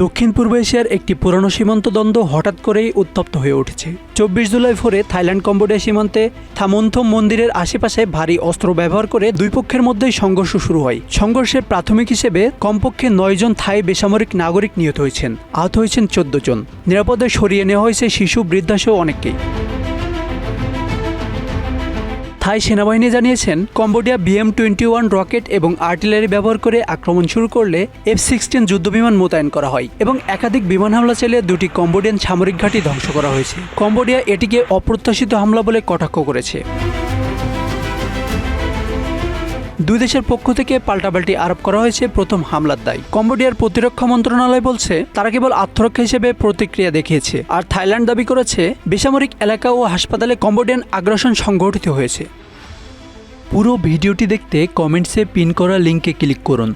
দক্ষিণ পূর্ব এশিয়ার একটি পুরনো সীমান্ত দ্বন্দ্ব হঠাৎ করেই উত্তপ্ত হয়ে উঠেছে। 24 জুলাই ভোরে থাইল্যান্ড কম্বোডিয়া সীমান্তে থামোনথম মন্দিরের আশেপাশে ভারী অস্ত্র ব্যবহার করে দুই পক্ষের মধ্যেই সংঘর্ষ শুরু হয়। সংঘর্ষের প্রাথমিক হিসেবে কমপক্ষে 9 জন থাই বেসামরিক নাগরিক নিহত হয়েছেন, আহত হয়েছেন 14 জন। নিরাপদে সরিয়ে নেওয়া হয়েছে শিশু, বৃদ্ধাসহ অনেককেই। থাই সেনাবাহিনী জানিয়েছেন, কম্বোডিয়া BM-21 রকেট এবং আর্টিলারি ব্যবহার করে আক্রমণ শুরু করলে F-16 যুদ্ধবিমান মোতায়েন করা হয় এবং একাধিক বিমান হামলা চালিয়ে দুটি কম্বোডিয়ান সামরিক ঘাঁটি ধ্বংস করা হয়েছে। কম্বোডিয়া এটিকে অপ্রত্যাশিত হামলা বলে কটাক্ষ করেছে। দুই দেশের পক্ষ থেকে পাল্টাপাল্টি আরোপ করা হয়েছে প্রথম হামলার দায়। কম্বোডিয়ার প্রতিরক্ষা মন্ত্রণালয় বলছে, তারা কেবল আত্মরক্ষা হিসেবে প্রতিক্রিয়া দেখিয়েছে। আর থাইল্যান্ড দাবি করেছে, বেসামরিক এলাকা ও হাসপাতালে কম্বোডিয়ান আগ্রাসন সংঘটিত হয়েছে। পুরো ভিডিওটি দেখতে কমেন্টসে পিন করা লিঙ্কে ক্লিক করুন।